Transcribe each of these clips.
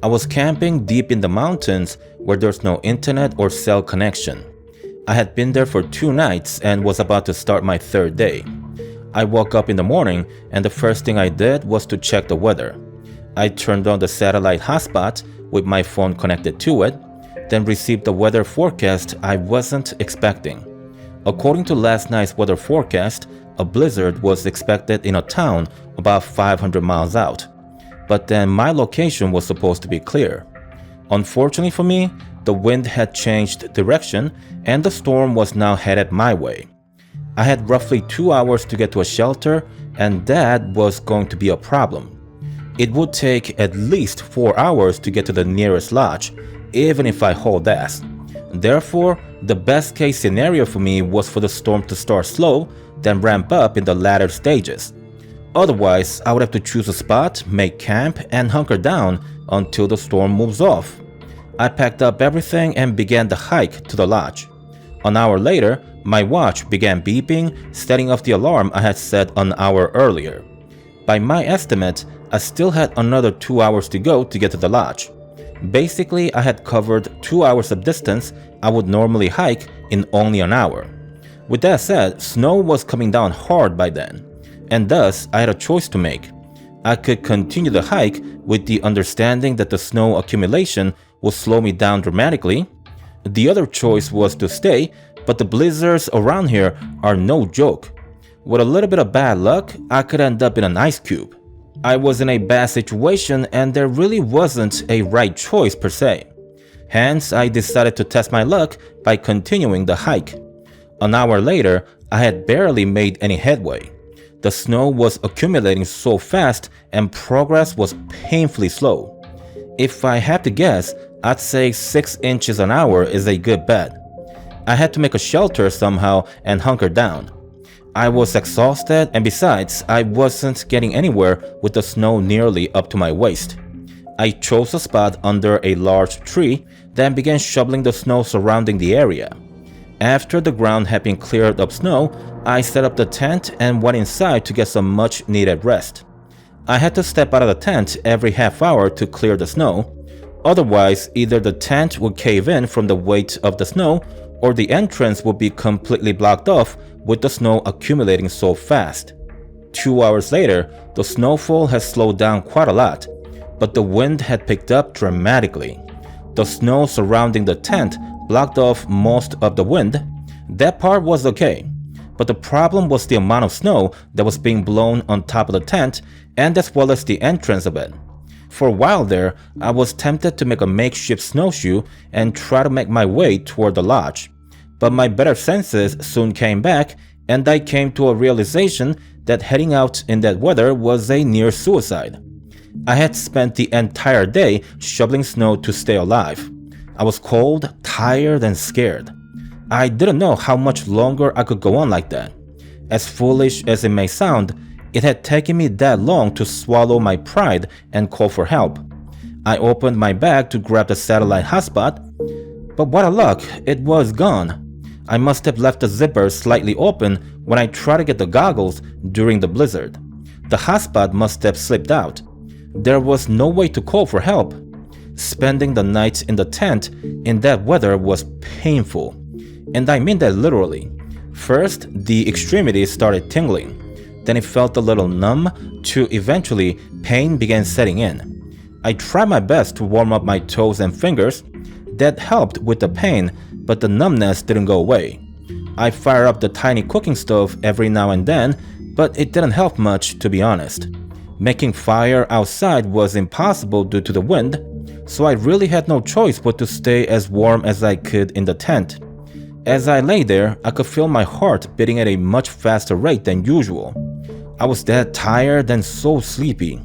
I was camping deep in the mountains where there's no internet or cell connection. I had been there for 2 nights and was about to start my third day. I woke up in the morning and the first thing I did was to check the weather. I turned on the satellite hotspot with my phone connected to it, then received the weather forecast I wasn't expecting. According to last night's weather forecast, a blizzard was expected in a town about 500 miles out. But then my location was supposed to be clear. Unfortunately for me, the wind had changed direction and the storm was now headed my way. I had roughly 2 hours to get to a shelter, and that was going to be a problem. It would take at least 4 hours to get to the nearest lodge, even if I hauled ass. Therefore, the best case scenario for me was for the storm to start slow, then ramp up in the latter stages. Otherwise, I would have to choose a spot, make camp, and hunker down until the storm moves off. I packed up everything and began the hike to the lodge. An hour later, my watch began beeping, setting off the alarm I had set an hour earlier. By my estimate, I still had another 2 hours to go to get to the lodge. Basically, I had covered 2 hours of distance I would normally hike in only an hour. With that said, snow was coming down hard by then, and thus I had a choice to make. I could continue the hike with the understanding that the snow accumulation would slow me down dramatically. The other choice was to stay, but the blizzards around here are no joke. With a little bit of bad luck, I could end up in an ice cube. I was in a bad situation and there really wasn't a right choice per se. Hence, I decided to test my luck by continuing the hike. An hour later, I had barely made any headway. The snow was accumulating so fast and progress was painfully slow. If I had to guess, I'd say 6 inches an hour is a good bet. I had to make a shelter somehow and hunker down. I was exhausted, and besides, I wasn't getting anywhere with the snow nearly up to my waist. I chose a spot under a large tree, then began shoveling the snow surrounding the area. After the ground had been cleared of snow, I set up the tent and went inside to get some much needed rest. I had to step out of the tent every half hour to clear the snow. Otherwise, either the tent would cave in from the weight of the snow, or the entrance would be completely blocked off with the snow accumulating so fast. 2 hours later, the snowfall had slowed down quite a lot, but the wind had picked up dramatically. The snow surrounding the tent blocked off most of the wind. That part was okay, but the problem was the amount of snow that was being blown on top of the tent and as well as the entrance of it. For a while there, I was tempted to make a makeshift snowshoe and try to make my way toward the lodge. But my better senses soon came back and I came to a realization that heading out in that weather was a near suicide. I had spent the entire day shoveling snow to stay alive. I was cold, tired, and scared. I didn't know how much longer I could go on like that. As foolish as it may sound, it had taken me that long to swallow my pride and call for help. I opened my bag to grab the satellite hotspot, but what a luck, it was gone. I must have left the zipper slightly open when I tried to get the goggles during the blizzard. The hotspot must have slipped out. There was no way to call for help. Spending the night in the tent in that weather was painful, and I mean that literally. First, the extremities started tingling. Then it felt a little numb, to eventually pain began setting in. I tried my best to warm up my toes and fingers. That helped with the pain, but the numbness didn't go away. I fired up the tiny cooking stove every now and then, but it didn't help much, to be honest. Making fire outside was impossible due to the wind, so I really had no choice but to stay as warm as I could in the tent. As I lay there, I could feel my heart beating at a much faster rate than usual. I was that tired and so sleepy.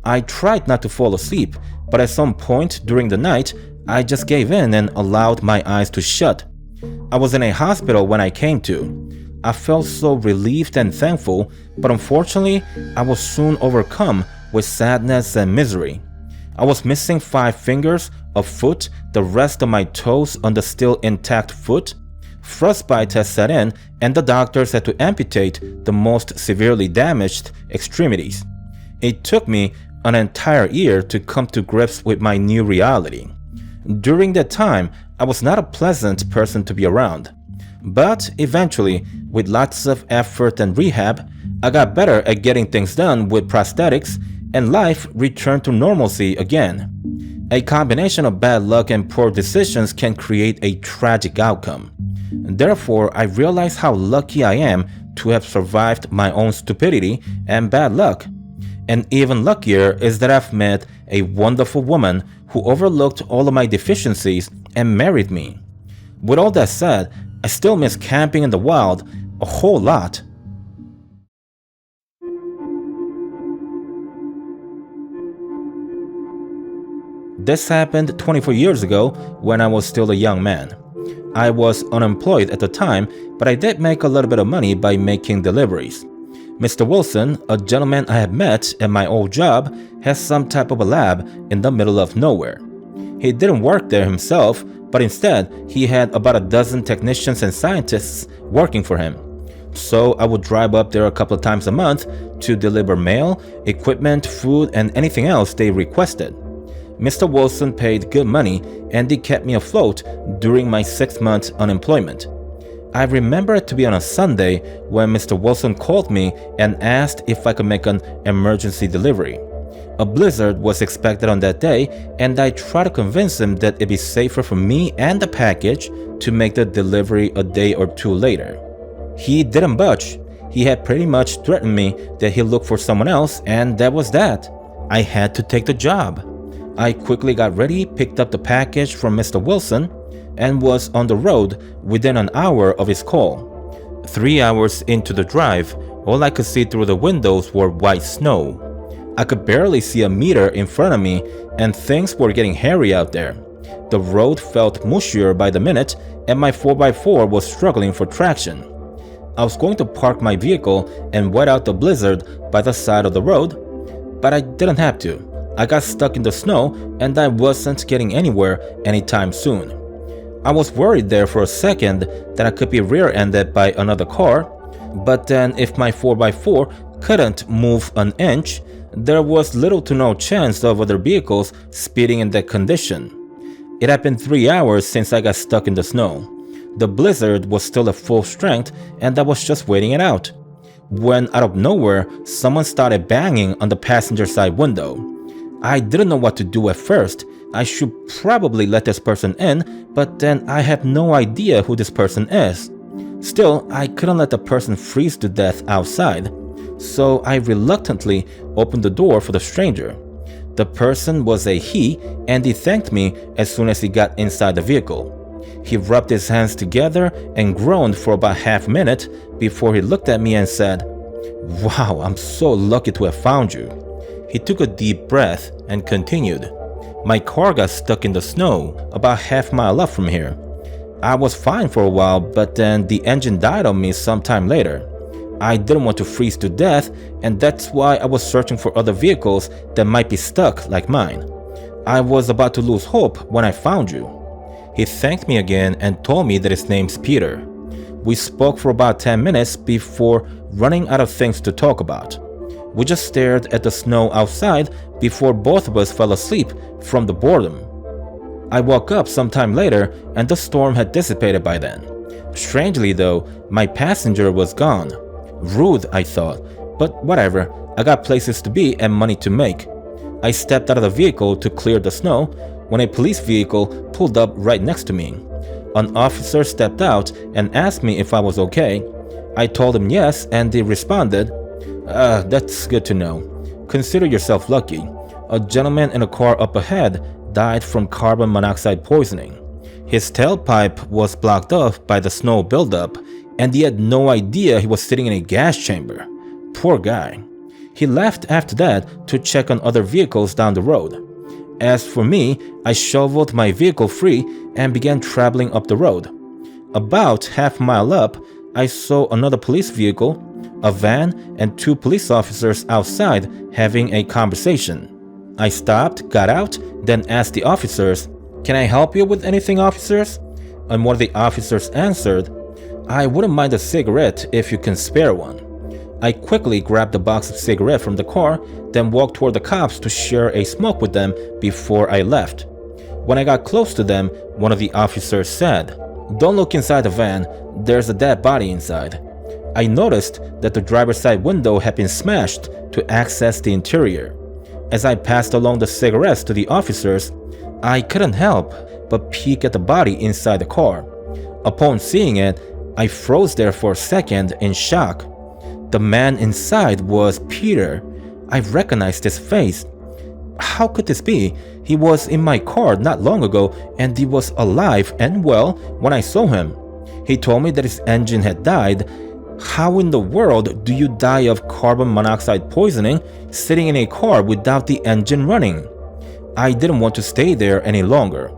I tried not to fall asleep, but at some point during the night, I just gave in and allowed my eyes to shut. I was in a hospital when I came to. I felt so relieved and thankful, but unfortunately, I was soon overcome with sadness and misery. I was missing 5 fingers, a foot, the rest of my toes on the still intact foot. Frostbite had set in, and the doctors had to amputate the most severely damaged extremities. It took me an entire year to come to grips with my new reality. During that time, I was not a pleasant person to be around. But eventually, with lots of effort and rehab, I got better at getting things done with prosthetics, and life returned to normalcy again. A combination of bad luck and poor decisions can create a tragic outcome. Therefore, I realize how lucky I am to have survived my own stupidity and bad luck. And even luckier is that I've met a wonderful woman who overlooked all of my deficiencies and married me. With all that said, I still miss camping in the wild a whole lot. This happened 24 years ago when I was still a young man. I was unemployed at the time, but I did make a little bit of money by making deliveries. Mr. Wilson, a gentleman I had met at my old job, has some type of a lab in the middle of nowhere. He didn't work there himself, but instead he had about a dozen technicians and scientists working for him. So I would drive up there a couple of times a month to deliver mail, equipment, food, and anything else they requested. Mr. Wilson paid good money and he kept me afloat during my 6-month unemployment. I remember it to be on a Sunday when Mr. Wilson called me and asked if I could make an emergency delivery. A blizzard was expected on that day, and I tried to convince him that it'd be safer for me and the package to make the delivery a day or two later. He didn't budge. He had pretty much threatened me that he'd look for someone else, and that was that. I had to take the job. I quickly got ready, picked up the package from Mr. Wilson, and was on the road within an hour of his call. 3 hours into the drive, all I could see through the windows were white snow. I could barely see a meter in front of me, and things were getting hairy out there. The road felt mushier by the minute, and my 4x4 was struggling for traction. I was going to park my vehicle and wait out the blizzard by the side of the road, but I didn't have to. I got stuck in the snow, and I wasn't getting anywhere anytime soon. I was worried there for a second that I could be rear-ended by another car, but then if my 4x4 couldn't move an inch, there was little to no chance of other vehicles speeding in that condition. It had been 3 hours since I got stuck in the snow. The blizzard was still at full strength, and I was just waiting it out, when out of nowhere someone started banging on the passenger side window. I didn't know what to do at first. I should probably let this person in, but then I had no idea who this person is. Still, I couldn't let the person freeze to death outside, so I reluctantly opened the door for the stranger. The person was a he, and he thanked me as soon as he got inside the vehicle. He rubbed his hands together and groaned for about half a minute before he looked at me and said, "Wow, I'm so lucky to have found you." He took a deep breath and continued, "My car got stuck in the snow about half a mile up from here. I was fine for a while, but then the engine died on me sometime later. I didn't want to freeze to death, and that's why I was searching for other vehicles that might be stuck like mine. I was about to lose hope when I found you." He thanked me again and told me that his name's Peter. We spoke for about 10 minutes before running out of things to talk about. We just stared at the snow outside before both of us fell asleep from the boredom. I woke up sometime later and the storm had dissipated by then. Strangely though, my passenger was gone. Rude, I thought, but whatever, I got places to be and money to make. I stepped out of the vehicle to clear the snow when a police vehicle pulled up right next to me. An officer stepped out and asked me if I was okay. I told him yes, and he responded, "That's good to know. Consider yourself lucky. A gentleman in a car up ahead died from carbon monoxide poisoning. His tailpipe was blocked off by the snow buildup, and he had no idea he was sitting in a gas chamber. Poor guy." He left after that to check on other vehicles down the road. As for me, I shoveled my vehicle free and began traveling up the road. About half a mile up, I saw another police vehicle, a van, and 2 police officers outside having a conversation. I stopped, got out, then asked the officers, "Can I help you with anything, officers?" And one of the officers answered, "I wouldn't mind a cigarette if you can spare one." I quickly grabbed a box of cigarettes from the car, then walked toward the cops to share a smoke with them before I left. When I got close to them, one of the officers said, "Don't look inside the van, there's a dead body inside." I noticed that the driver's side window had been smashed to access the interior. As I passed along the cigarettes to the officers, I couldn't help but peek at the body inside the car. Upon seeing it, I froze there for a second in shock. The man inside was Peter. I recognized his face. How could this be? He was in my car not long ago and he was alive and well when I saw him. He told me that his engine had died. How in the world do you die of carbon monoxide poisoning sitting in a car without the engine running? I didn't want to stay there any longer.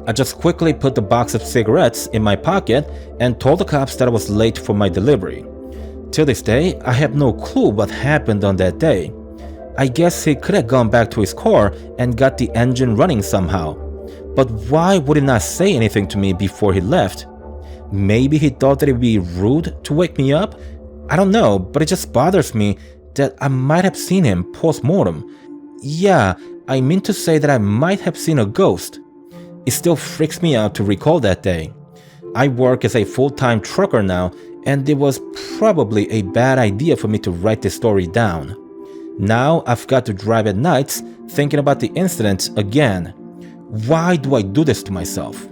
I just quickly put the box of cigarettes in my pocket and told the cops that I was late for my delivery. Till this day, I have no clue what happened on that day. I guess he could have gone back to his car and got the engine running somehow. But why would he not say anything to me before he left? Maybe he thought that it would be rude to wake me up? I don't know, but it just bothers me that I might have seen him post-mortem. Yeah, I mean to say that I might have seen a ghost. It still freaks me out to recall that day. I work as a full-time trucker now, and it was probably a bad idea for me to write this story down. Now I've got to drive at nights thinking about the incident again. Why do I do this to myself?